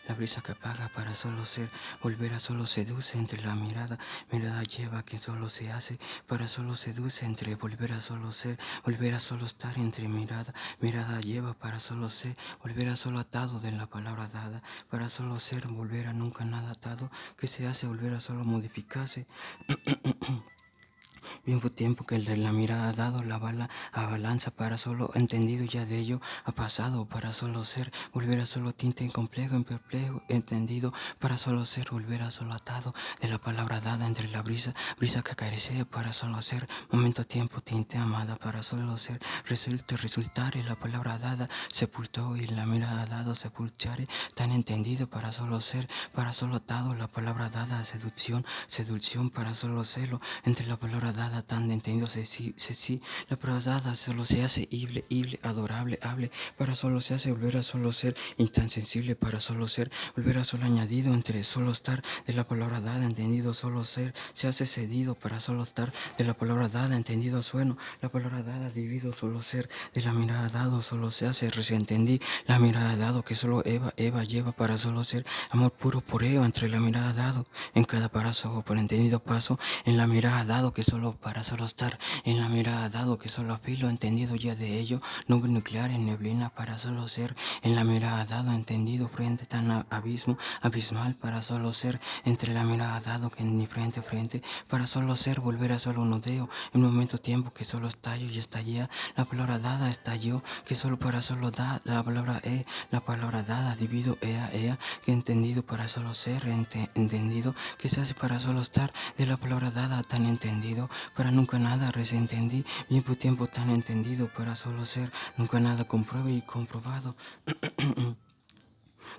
la brisa que apaga para solo ser, volver a solo seduce entre la mirada, mirada lleva que solo se hace, para solo seduce entre volver a solo ser, volver a solo estar entre mirada, mirada lleva para solo ser, volver a solo atado de la palabra dada, para solo ser, volver a nunca nada atado, que se hace volver a solo modificarse. Mismo tiempo que el de la mirada ha dado la bala a balanza para solo entendido ya de ello ha pasado para solo ser, volver a solo tinte en complejo, en perplejo, entendido para solo ser, volver a solo atado de la palabra dada entre la brisa, brisa que acaricié para solo ser, momento tiempo tinte amada para solo ser, resultar y la palabra dada sepultó y la mirada dado sepultare, tan entendido para solo ser, para solo atado la palabra dada seducción, seducción para solo serlo, entre la palabra dada tan entendido se sí, la palabra dada solo se hace ible, adorable, hable, para solo se hace volver a solo ser, intansensible para solo ser, volver a solo añadido entre solo estar de la palabra dada entendido solo ser, se hace cedido para solo estar de la palabra dada entendido sueno, la palabra dada dividido solo ser, de la mirada dado solo se hace resentendí, la mirada dado que solo Eva lleva para solo ser, amor puro por ello entre la mirada dado, en cada paso por entendido paso, en la mirada dado que solo para solo estar, en la mirada dado que solo afilo entendido ya de ello, nube nuclear en neblina para solo ser, en la mirada dado entendido frente tan abismo, abismal para solo ser, entre la mirada dado que ni frente para solo ser, volver a solo nudeo, en un momento tiempo que solo estallo y estallía, la palabra dada estalló, que solo para solo da, la palabra la palabra dada divido ea, que entendido para solo ser, entendido, que se hace para solo estar, de la palabra dada tan entendido, para nunca nada resentendí, bien por tiempo tan entendido, para solo ser, nunca nada compruebe y comprobado.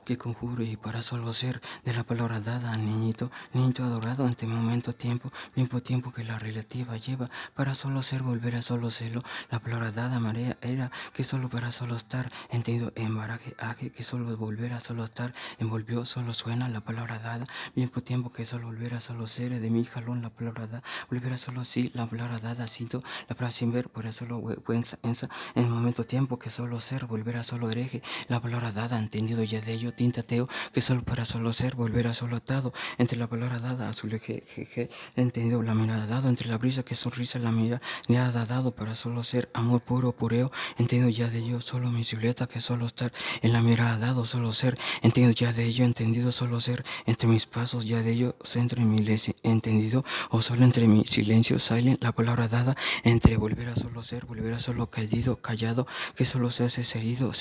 Que conjuro y para solo ser de la palabra dada, niñito, niñito adorado ante momento tiempo, mismo tiempo que la relativa lleva, para solo ser, volver a solo serlo, la palabra dada marea era, que solo para solo estar, entendido embaraje, aje, que solo volver a solo estar, envolvió, solo suena la palabra dada, mismo tiempo que solo volver a solo ser, de mi jalón la palabra dada, volver a solo sí, la palabra dada, siento, la palabra sin ver, por eso solo ensa, en el momento tiempo que solo ser, volver a solo hereje, la palabra dada, entendido ya de ello, tintateo, que solo para solo ser, volver a solo atado, entre la palabra dada, azul jeje, entendido la mirada dado, entre la brisa que sonrisa la mirada dado para solo ser, amor puro, pureo, entiendo ya de ello, solo mi silueta que solo estar, en la mirada dado, solo ser, entiendo ya de ello, entendido solo ser, entre mis pasos ya de ello, centro en mi entendido, o solo entre mi silencio, silent, la palabra dada, entre volver a solo ser, volver a solo callado, que solo se hace serido,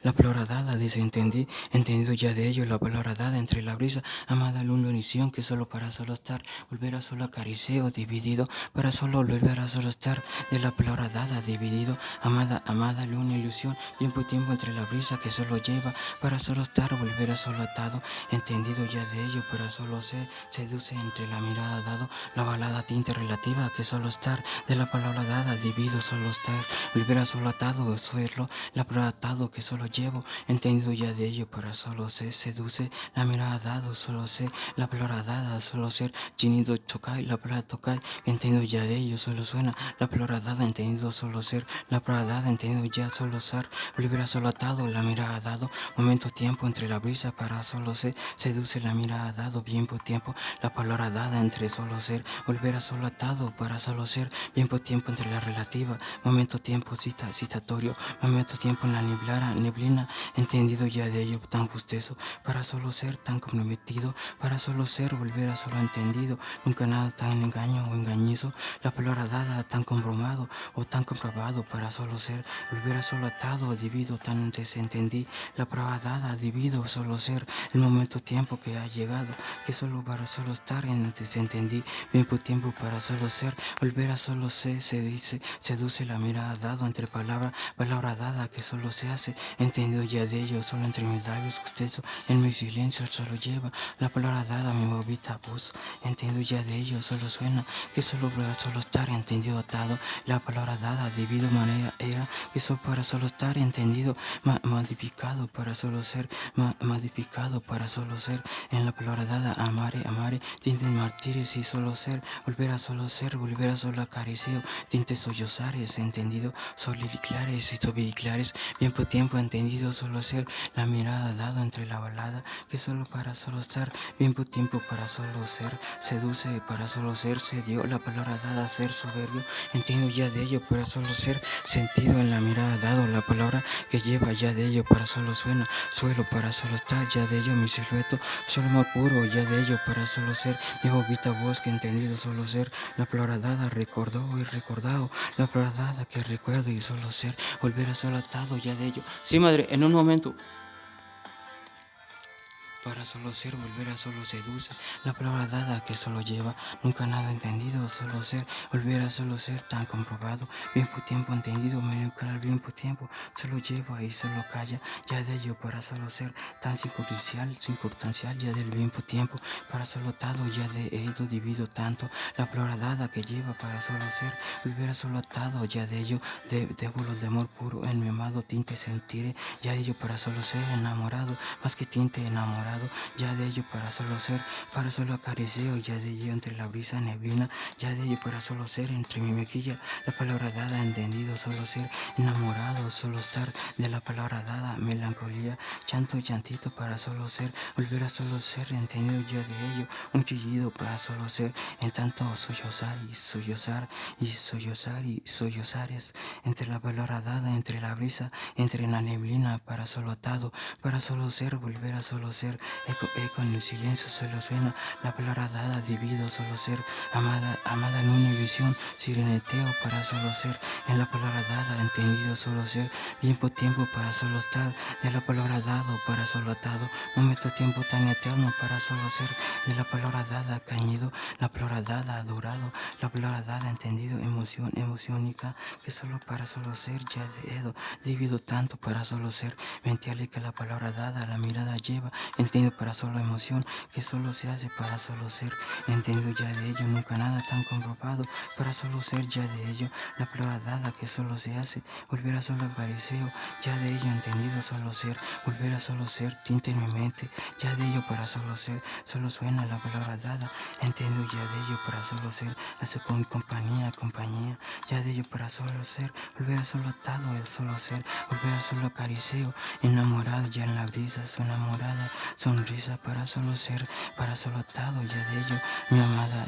la palabra dada, desentendí, entendido ya de ello, la palabra dada entre la brisa, amada luna unisión, que solo para solo estar, volver a solo acaricieo, dividido, para solo volver a solo estar, de la palabra dada, dividido, amada luna ilusión, tiempo y tiempo entre la brisa que solo lleva, para solo estar, volver a solo atado, entendido ya de ello, para solo ser, seduce entre la mirada dado, la balada tinta relativa, que solo estar, de la palabra dada, dividido, solo estar, volver a solo atado, serlo, la palabra atado que solo llevo, entendido ya de ello, para solo ser, seduce, la mirada dado, solo ser, la palabra dada, solo ser, chinido tocar, la palabra tocar, entendido ya de ello, solo suena, la palabra dada, entendido solo ser, la palabra dada, entendido ya solo ser, volver a solo atado, la mirada dado, momento tiempo entre la brisa, para solo ser, seduce la mirada dado, bien por tiempo, la palabra dada entre solo ser, volver a solo atado, para solo ser, bien por tiempo entre la relativa, momento tiempo citatorio, momento tiempo en la neblina, entendido ya de ello tan justeso, para solo ser tan comprometido, para solo ser, volver a solo entendido, nunca nada tan engaño o engañizo, la palabra dada tan comprobado o tan comprobado, para solo ser, volver a solo atado o dividido tan desentendí, la palabra dada dividido solo ser, el momento tiempo que ha llegado, que solo para solo estar en el desentendí, bien por tiempo para solo ser, volver a solo ser, se dice, seduce la mirada dado entre palabra dada que solo se hace, entendido ya de ello, solo entre mis labios justezo, en mi silencio solo lleva, la palabra dada mi bobita voz, entendido ya de ello, solo suena, que solo para solo estar entendido atado, la palabra dada divido manera era, que solo para solo estar entendido, modificado para solo ser, modificado para solo ser, en la palabra dada amare, tintes martires y solo ser, volver a solo ser, volver a solo acaricieo, tintes sollozares, entendido, solidiclares y tobidiclares, bien por tiempo entendido solo ser, la mirada dado entre la balada, que solo para solo estar, bien por tiempo para solo ser, seduce para solo ser, se dio la palabra dada a ser soberbio, entiendo ya de ello para solo ser, sentido en la mirada dado, la palabra que lleva ya de ello para solo suena, suelo para solo estar, ya de ello mi silueto, solo amor puro, ya de ello para solo ser, mi bobita voz que entendido solo ser, la palabra dada recordó y recordado, la palabra dada que recuerdo y solo ser, volver a solo atado ya de ello. Sí, madre, en un momento. Para solo ser, volver a solo seduce, la palabra dada que solo lleva, nunca nada entendido, solo ser, volver a solo ser tan comprobado, bien por tiempo entendido, medio claro, bien por tiempo, solo lleva y solo calla, ya de ello para solo ser, tan circunstancial, ya del bien por tiempo, para solo atado, ya de ello divido tanto, la palabra dada que lleva para solo ser, volver a solo atado, ya de ello, débolo de amor puro, en mi amado tinte sentiré, ya de ello para solo ser enamorado, más que tinte enamorado, ya de ello para solo ser, para solo acariciar, ya de ello entre la brisa neblina, ya de ello para solo ser entre mi mejilla, la palabra dada entendido, solo ser enamorado, solo estar de la palabra dada, melancolía, chanto y chantito para solo ser, volver a solo ser, entendido ya de ello, un chillido para solo ser, en tanto sollozar y sollozar y sollozar y sollozares, entre la palabra dada, entre la brisa, entre la neblina, para solo atado, para solo ser, volver a solo ser, eco en el silencio solo suena, la palabra dada, divido solo ser, amada en una ilusión, sireneteo para solo ser, en la palabra dada, entendido solo ser, bien por tiempo para solo estar, de la palabra dado para solo atado, momento tiempo tan eterno para solo ser, de la palabra dada, cañido, la palabra dada, adorado, la palabra dada, entendido, emoción, emociónica, que solo para solo ser, ya de edo, divido tanto para solo ser, ventiale que la palabra dada, la mirada lleva, entiendo para solo emoción, que solo se hace para solo ser, entiendo ya de ello, nunca nada tan comprobado, para solo ser ya de ello, la palabra dada que solo se hace, volver a solo apareceo, ya de ello entendido solo ser, volver a solo ser, tinte en mi mente, ya de ello para solo ser, solo suena la palabra dada, entiendo ya de ello para solo ser, hace con compañía, ya de ello para solo ser, volver a solo atado, el solo ser, volver a solo acariceo, enamorado ya en la brisa, su enamorada, sonrisa para solo ser, para solo atado ya de ello, mi amada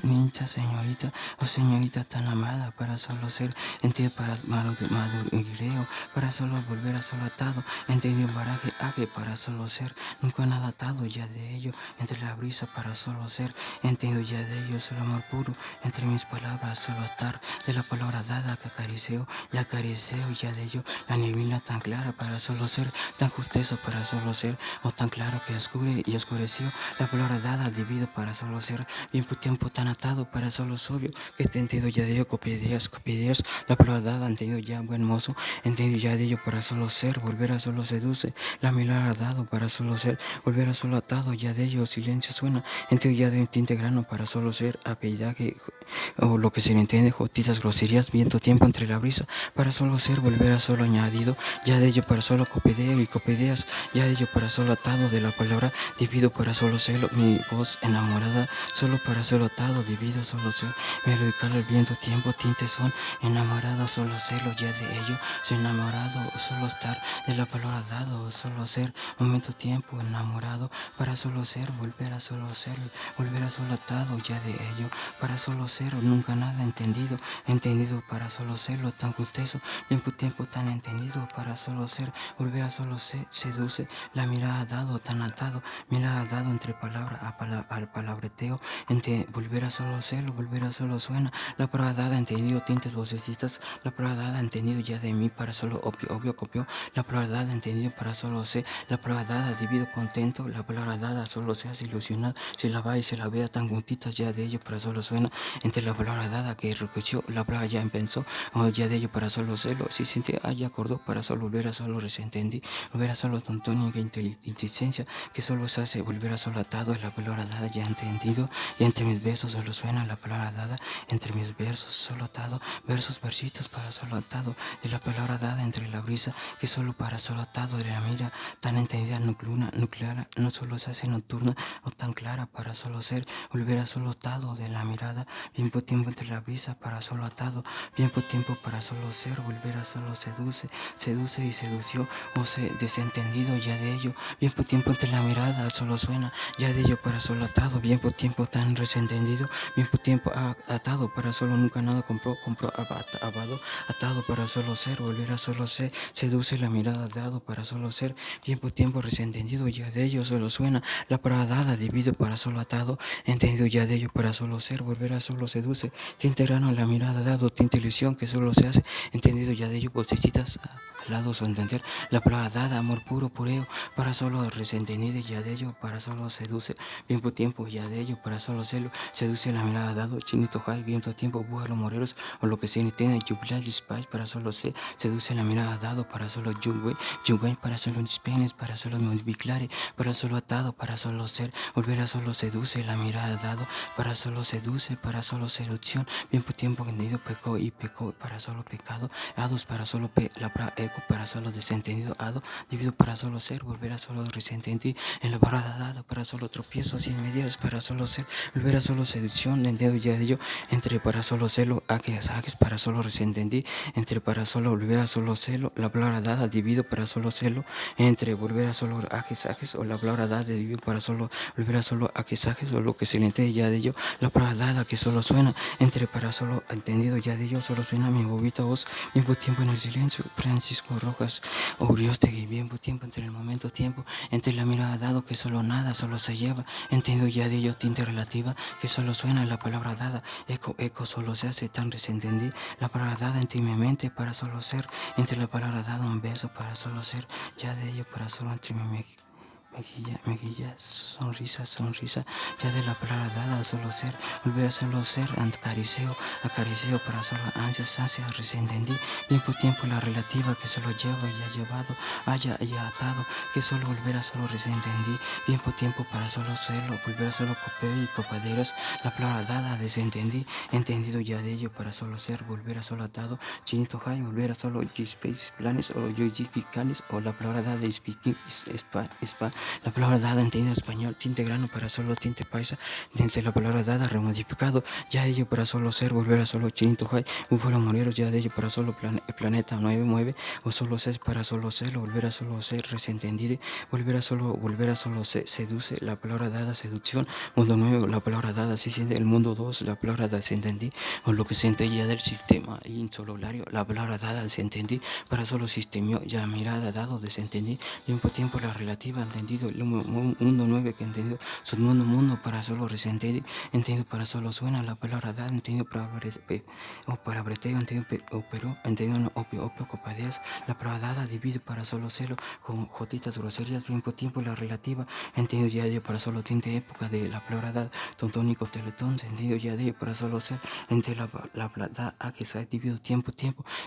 niñita, señorita, oh señorita tan amada, para solo ser, entiendo para madureo, para solo volver a solo atado, entendido baraje, age para solo ser, nunca nada atado ya de ello, entre la brisa para solo ser, entiendo ya de ello, solo amor puro, entre mis palabras solo estar, de la palabra dada que acariceo, y acariceo ya de ello, la neblina tan clara para solo ser, tan justicia para solo ser, o tan claro que descubre y oscureció, la palabra dada divido para solo ser, bien por tiempo tan atado para solo sobrio, que te entiendo ya de ello, copideas, la palabra dada entendido ya buen mozo, entiendo ya de ello para solo ser, volver a solo seduce, la mirada dado para solo ser, volver a solo atado ya de ello, silencio suena, entiendo ya de tinte grano para solo ser, apellidaje, o lo que se le entiende, jotizas, groserías, viento tiempo entre la brisa, para solo ser, volver a solo añadido, ya de ello para solo copideo y copideas, ya de ello para solo atado de la palabra, divido para solo serlo, mi voz enamorada, solo para solo atado, divido solo ser, melodicar el viento tiempo, tintes son, enamorado solo serlo, ya de ello, soy enamorado, solo estar, de la palabra dado, solo ser, momento tiempo, enamorado, para solo ser, volver a solo ser, volver a solo atado, ya de ello, para solo ser, nunca nada entendido, entendido para solo serlo, tan gustoso, bien por tiempo tan entendido, para solo ser, volver a solo ser, seduce, la mirada dado, tan atado, mirada dado entre palabra al palabreteo, volver a solo serlo, volver a solo suena, la palabra dada entendido, tintes vocecitas, la palabra dada entendido ya de mí, para solo obvio copió, la palabra dada entendido para solo ser, la palabra dada divido contento, la palabra dada solo se hace ilusionado, se la va y se la vea tan juntitas ya de ello para solo suena, entre la palabra dada que recogió, la palabra ya empezó, ya de ello para solo serlo, si siente, ya acordó para solo volver a solo resentendí, volver a solo tontónica inteligencia, convivencia que solo se hace volver a solo atado es la palabra dada ya entendido, y entre mis besos solo suena la palabra dada, entre mis versos solo atado, versos, versitos para solo atado, de la palabra dada entre la brisa que solo para solo atado de la mira tan entendida nuclear, no solo se hace nocturna o tan clara para solo ser, volver a solo atado de la mirada, bien por tiempo entre la brisa para solo atado, bien por tiempo para solo ser, volver a solo seduce y sedució, o se desentendido ya de ello, bien por tiempo entre la mirada solo suena, ya de ello para solo atado, bien por tiempo tan desentendido, bien por tiempo atado para solo nunca nada compró abado, atado para solo ser, volver a solo ser, seduce la mirada dado para solo ser, bien por tiempo desentendido ya de ello solo suena, la palabra dada dividido para solo atado, entendido ya de ello para solo ser, volver a solo seduce, tinte grano la mirada dado, tinte ilusión que solo se hace, entendido ya de ello bolsicitas al lado su entender, la palabra dada, amor puro, pureo, para solo desentendido ya de ello para solo seduce, bien por tiempo ya de ello para solo celo, seduce la mirada dado, chinito high, bien por tiempo bújalo moreros, o lo que se tiene, jubilar dispatch para solo se, seduce la mirada dado para solo yungway para solo dispenes, para solo multiplicare, para solo atado, para solo ser, volver a solo seduce la mirada dado, para solo seduce, para solo seducción, bien por tiempo entendido pecó y pecó para solo pecado, ados para solo la pra eco para solo desentendido, ado, dividido para solo ser, volver a solo resentendir, en la parada dada para solo tropiezos y medidas para solo ser, volver a solo seducción, en dedo ya de yo, entre para solo celo, aques para solo resentendir, entre para solo volver a solo celo, la palabra dada dividido para solo celo, entre volver a solo aques o la palabra dada dividido para solo volver a solo aques o lo que se le entiende ya de ello, la palabra dada que solo suena, entre para solo entendido ya de ello, solo suena mi bobita voz, mismo tiempo en el silencio, Francisco Rojas, Uriostegui, bien por tiempo entre el momento tiempo, entre la mirada dado que solo nada, solo se lleva, entendido ya de ello tinte relativa, que solo suena la palabra dada, eco solo se hace tan desentendí, la palabra dada entre mi mente para solo ser, entre la palabra dada un beso para solo ser, ya de ello para solo entre mi mejilla, sonrisa, ya de la palabra dada solo ser, volver a solo ser, acariceo para solo ansias, resentendí, bien por tiempo la relativa que solo lleva y ha llevado, haya atado, que solo volver a solo resentendí, bien por tiempo para solo serlo, volver a solo copeo y copaderos, la palabra dada desentendí, entendido ya de ello para solo ser, volver a solo atado, chinito high, volver a solo G-Space planes o Yojificanes o la palabra dada de speaking spa, la palabra dada entendido español, tinte grano para solo tinte paisa, desde la palabra dada remodificado, ya de ello para solo ser, volver a solo chinito high, búfalo morero, ya de ello para solo planeta 9 o solo ser para solo ser, volver a solo ser, resentendido, volver a solo seduce, la palabra dada seducción, mundo nuevo, la palabra dada se siente el mundo 2, la palabra dada se entendí, o lo que se entendía del sistema insolulario, la palabra dada se entendí, para solo sistema, ya mirada dado desentendí, tiempo la relativa entendido, el mundo 9 que entendido, mundo para solo resentir, entendido para solo suena, la palabra dada entendido para breteo, entendido pero, entendido no opio copadeas, la palabra dada dividido para solo celo, con jotitas groserías, tiempo la relativa, entendido ya de para solo tinte época de la palabra dada, tontónicos teletón, entendido ya de para solo ser, entre la plata a que se dividido tiempo,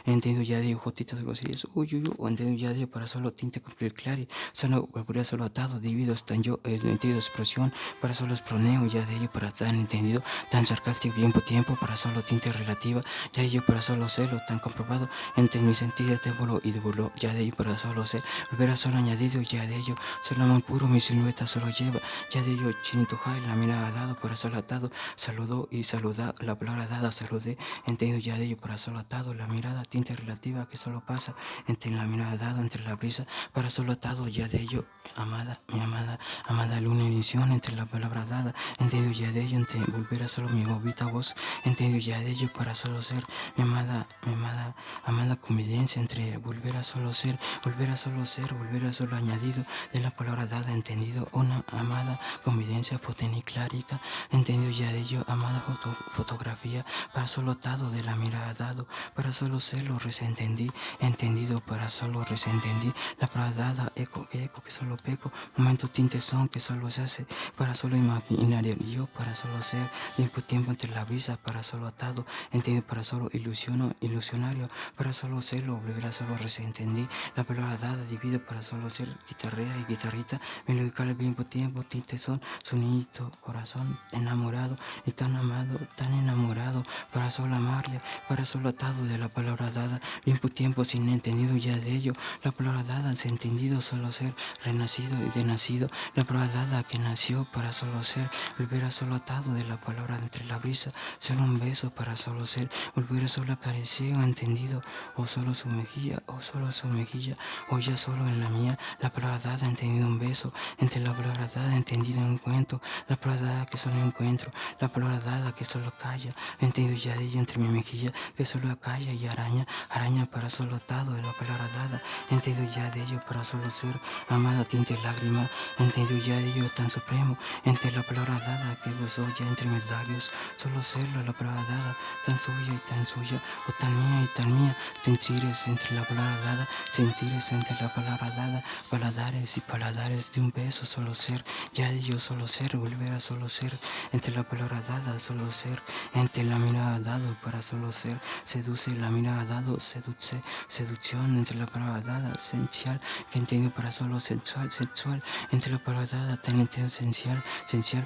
entendido ya de jotitas groserías, o entendido ya de para solo tinte cumplir clari, solo volvería solo atado, dividido están yo, el entendido expresión, para solo proneo, ya de ello para tan entendido, tan sarcástico, tiempo, para solo tinte relativa, ya de ello para solo celo, tan comprobado, entre mi sentido de volo y de volo, ya de ello para solo ser, volverá solo añadido, ya de ello, solo amor puro, mi silueta solo lleva, ya de ello chinito high, la mirada dado, para solo atado, saludó y saluda, la palabra dada, saludé, entendido ya de ello para solo atado, la mirada tinte relativa que solo pasa, entre la mirada dada, entre la brisa, para solo atado, ya de ello, amada, mi amada luna y visión, entre la palabra dada, entendido ya de ello, entre volver a solo mi bobita voz, entendido ya de ello para solo ser, mi amada convivencia, entre volver a solo ser, volver a solo ser, volver a solo añadido, de la palabra dada, entendido, una amada convivencia poteniclárica, entendido ya de ello, amada fotografía, para solo atado, de la mirada dado, para solo serlo, resentendí, entendido para solo resentendí, la palabra dada, eco que solo peco, momento tinte son que solo se hace para solo imaginario y yo para solo ser, tiempo entre la brisa para solo atado, entendido para solo ilusionario, para solo serlo, volver a solo entendí, la palabra dada divido para solo ser guitarrea y guitarrita, melódica al mismo tiempo, tinte son, sonidito, corazón enamorado y tan amado, tan enamorado, para solo amarle, para solo atado de la palabra dada, tiempo sin entendido ya de ello, la palabra dada sin entendido solo ser, renacido y de nacido, la palabra dada que nació para solo ser, volver a solo atado de la palabra entre la brisa, solo un beso para solo ser, volver a solo acariciado, entendido, o solo su mejilla, o ya solo en la mía, la palabra dada entendido un beso, entre la palabra dada entendido un cuento, la palabra dada que solo encuentro, la palabra dada que solo calla, entendido ya de ello entre mi mejilla, que solo acalla y araña, araña para solo atado de la palabra dada, entendido ya de ello para solo ser, amada tinte lágrima, entendido ya de ello tan supremo, entre la palabra dada que gozó ya entre mis labios, solo serlo la palabra dada, tan suya y tan suya, o tan mía y tan mía, sentires entre la palabra dada, sentires entre la palabra dada, paladares y paladares de un beso solo ser, ya de ello solo ser, volver a solo ser, entre la palabra dada solo ser, entre la mirada dado para solo ser, seduce la mirada dado, seducción entre la palabra dada, esencial, que entiendo para solo sensual, entre la palabra dada tan esencial,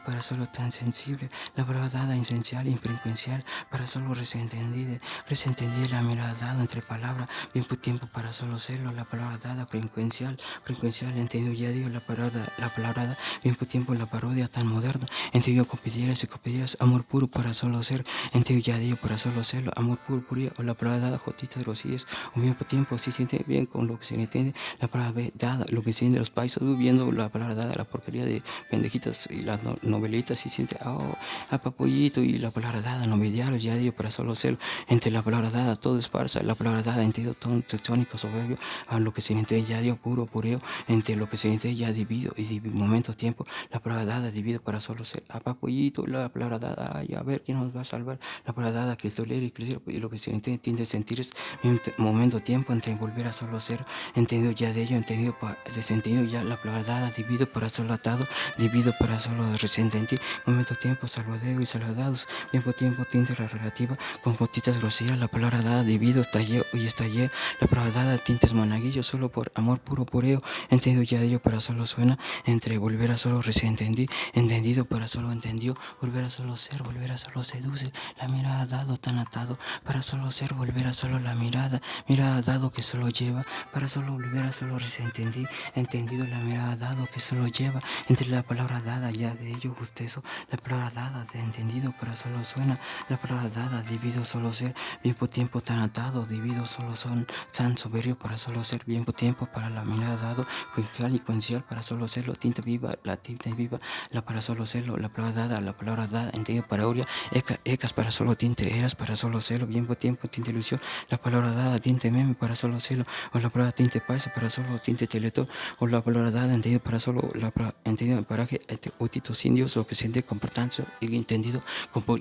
para solo tan sensible, la palabra dada esencial, infrecuencial, para solo resentendida, la mirada dada entre palabra, bien tiempo para solo serlo, la palabra dada, frecuencial, entendido ya digo la palabra dada, bien tiempo la parodia tan moderna, entendido copidieras y copidieras, amor puro para solo ser, entendido ya digo para solo serlo, amor puro, o la palabra dada, jotitas grosillas, un mismo tiempo si siente bien con lo que se entiende, la palabra dada, lo que se entiende los paisas, viendo la palabra dada, la porquería de pendejitas y las novelitas, si siente, a papollito y la palabra dada, novidiario, ya digo para solo serlo, entre la palabra dada, todo es farsa, la palabra dada, entendido tónico, soberbio, a lo que se entiende ya digo puro, pureo, entre lo que se entiende ya divido y momento, tiempo, la palabra dada, divido para solo ser, a papollito, la palabra dada, ay, a ver quién nos va a salvar, la palabra dada, que tolera y lo que se entiende sentir es momento, tiempo, entre volver a solo ser, entendido ya de ello, entendido descendido ya la palabra dada, divido para solo atado, divido para solo reciente en ti, momento, tiempo, salvadeo y saladados, tiempo, tinte la relativa, con gotitas groserías, la palabra dada, divido, estallé y estallé, la palabra dada, tintes monaguillos, solo por amor puro, pureo, entendido ya de ello para solo suena, entre volver a solo recién entendí, entendido para solo entendió, volver a solo ser, volver a solo seduce, la mirada dado tan atado, para solo ser, volver a solo la mirada dado que solo lleva, para solo volver a solo recién entendí, entendido la mirada dado que solo lleva, entre la palabra dada ya de ello justezo, la palabra dada de entendido para solo suena, la palabra dada divido solo ser, tiempo tan atado, divido solo son, san soberbio para solo ser, tiempo para la mirada dado, concial y concial para solo serlo, tinta viva, la para solo serlo, la palabra dada, entendido para aurea, ecas para solo tinte, eras para solo serlo, tiempo, tinte ilusión, la palabra dada, tinte meme para solo serlo, o la palabra tinte paisa para solo tinte teletón, o la palabra dada, entendido para solo, entendido en paraje, utitos indios, o que siente con importancia y entendido,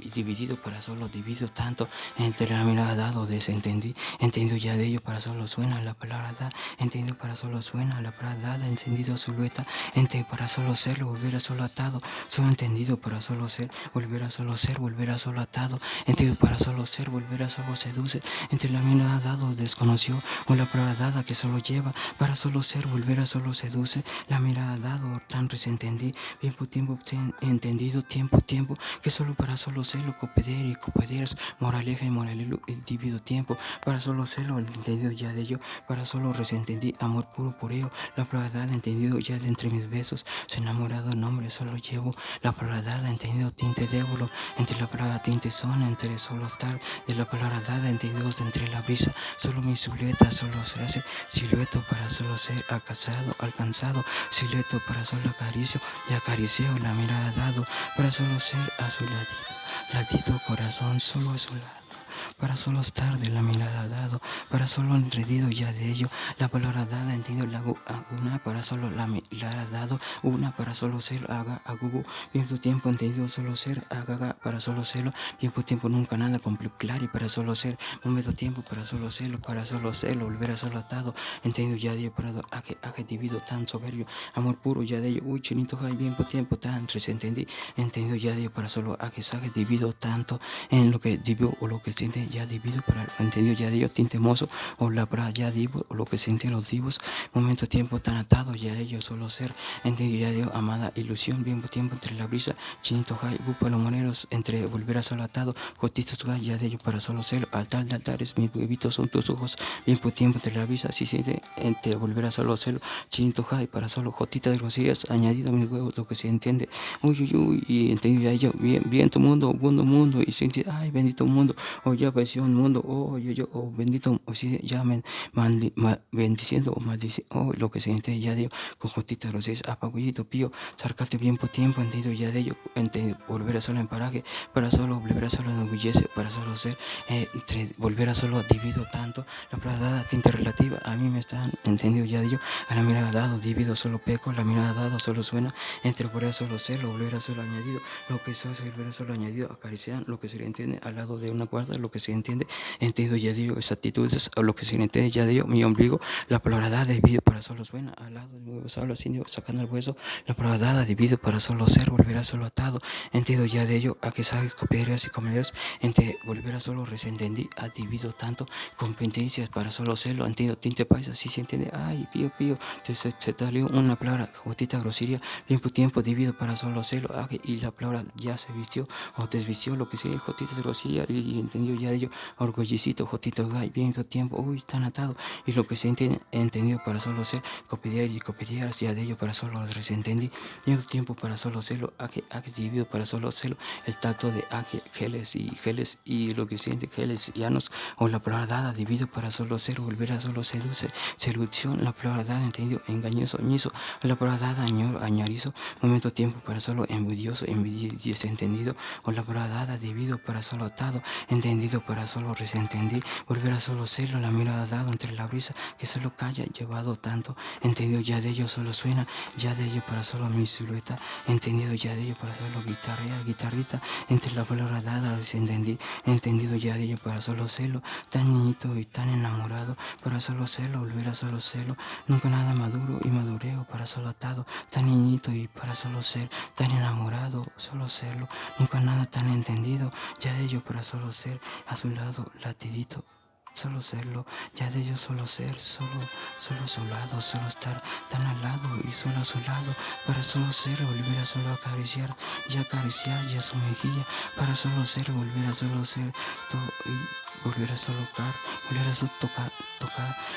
y dividido para solo, divido tanto, entre la mirada dado, desentendí, entendido ya de ello para solo suena, la palabra dada, entendido para solo suena, la palabra dada, encendido silueta, entendido para solo serlo, volver a solo atado, solo entendido para solo ser, volver a solo ser, volver a solo atado, entendido para solo ser, volver a solo seduce, entre la mirada dado desconoció, o la palabra dada que solo lleva, para solo ser, volver a solo seduce, la mirada dado tan resentendí, tiempo, entendido, tiempo, que solo para solo serlo, copeder y copederas, moraleja y moralelo, el divido tiempo, para solo serlo, el entendido ya de ello, para solo resentendí, amor puro, pureo, la palabra dada, entendido ya de entre mis besos, se enamorado nombre solo llevo, la palabra dada, entendido tinte débolo, entre la palabra tinte son, entre solo estar, de la palabra dada, entendidos de entre la brisa, solo mi silueta solo se hace, silueto para solo ser alcanzado, silueto para solo acaricio y acaricieo, la mirada dado, para solo ser a su ladito, corazón solo a su lado. para solo estar de la mirada dado, para solo entendido ya de ello, la palabra dada, entendido la una, para solo la mirada dado, una para solo ser, haga, agugu, bien tu tiempo, entendido solo ser, agaga, para solo serlo, bien tu tiempo, nunca nada, claro y para solo ser, momento tiempo, para solo serlo, volver a solo atado, entendido ya de ello, para divido tan soberbio, amor puro ya de ello, uy, chinito, hay bien por tiempo, tan entendí, entendido ya de ello, para solo saque divido tanto en lo que divido o lo que siente ya divido, para entendido ya de ello, tinte mozo, o la para ya divo, o lo que sienten los divos, momento tiempo tan atado ya de ello, solo ser, entendido ya de ello, amada ilusión, bien por tiempo entre la brisa, chinito, hay, bupa los moneros, entre volver a solo atado, jotitos, ya de ello, para solo ser, altar de altares, mis huevitos son tus ojos, bien por tiempo entre la brisa, si siente, entre volver a solo serlo, chinito, hay, para solo jotitas de groserías, añadido a mis huevos, lo que se entiende, uy, uy, uy, y entendido ya ello, bien, bien tu mundo, mundo, y siente, ay, bendito mundo, o ya apareció un mundo, yo, oh, bendito, o si ya me bendiciendo o maldiciendo, oh, lo que se entiende ya de ello, con jotitas groserías, apagullito, pío, sarcaste bien por tiempo, entendido ya de ello, volver a solo en paraje, para solo volver a solo enorgullece, para solo ser, entre volver a solo divido tanto, la palabra dada, tinta relativa, a mí me están entendido ya de ello, a la mirada dado, divido solo peco, la mirada dado solo suena, entre volver a solo ser, volver a solo añadido, lo que es volver a solo añadido, acariciar, lo que se le entiende al lado de una cuerda, lo que se entiende, entendido ya de ello, exactitudes, o lo que se le entiende ya de ello, mi ombligo, la palabra dada, divido para solo suena, al lado de nuevo hablo así, sacando el hueso, la palabra dada, divido para solo ser, volver a solo atado, entendido ya de ello, a que sabes copiarías y comerías, entre volver a solo resentendí, a divido tanto, competencias para solo serlo, entendido tinte paisa, así se entiende, ay, pío, pío, se salió una palabra, jotita grosería, bien por tiempo, divido para solo serlo, y la palabra ya se vistió, o desvistió, lo que sea, jotita grosería, y entendió ya de ello, orgullicito, jotito gay, bien por tiempo, uy, tan atado, y lo que se entiende, entendido para solo ser, copiar y copiar, ya de ello para solo resentendí, y el tiempo para solo serlo, que divido para solo serlo, el tacto de geles y lo que siente geles llanos, o la palabra dada, divido para solo ser, volver a solo seduce, seducción, la palabra dada, entendido, engañoso, ñizo, la palabra dada, añorizo, momento tiempo para solo envidioso, desentendido, o la palabra dada, divido para solo atado, entendido para solo resentendí, volver a solo serlo, la mirada dada entre la brisa, que solo calla, llevado tanto, entendido ya de ello solo suena, ya de ello para solo mi silueta, entendido ya de ello para solo guitarrita, entre la palabra dada desentendí, entendido ya de ello para solo serlo, tan niñito y tan enamorado, para solo serlo, volver a solo serlo, nunca nada maduro y madureo para solo atado, tan niñito y para solo ser, tan enamorado, solo serlo, nunca nada tan entendido, ya de ello para solo ser, a su lado latidito. Solo serlo, ya de ello solo ser, solo a su lado, solo estar tan al lado y solo a su lado, para solo ser, volver a solo acariciar, ya su mejilla, para solo ser, volver a solo ser, y volver a solo tocar, volver a solo tocar,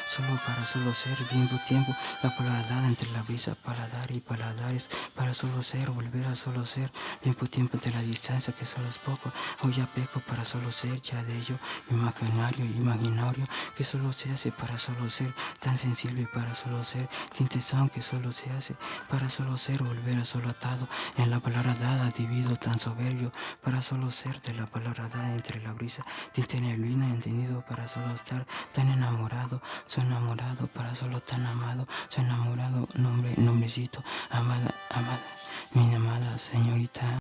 solo para solo ser, bien tiempo, la palabra dada entre la brisa, paladar y paladares, para solo ser, volver a solo ser, bien tiempo entre la distancia que solo es poco, hoy ya peco para solo ser, ya de ello, imaginario, que solo se hace para solo ser, tan sensible para solo ser, tintezón que solo se hace para solo ser, volver a solo atado, en la palabra dada, divido tan soberbio, para solo ser de la palabra dada entre la brisa, tinte neblina, entendido para solo estar tan enamorado, soy enamorado para solo tan amado, soy enamorado, nombrecito, amada, mi amada señorita.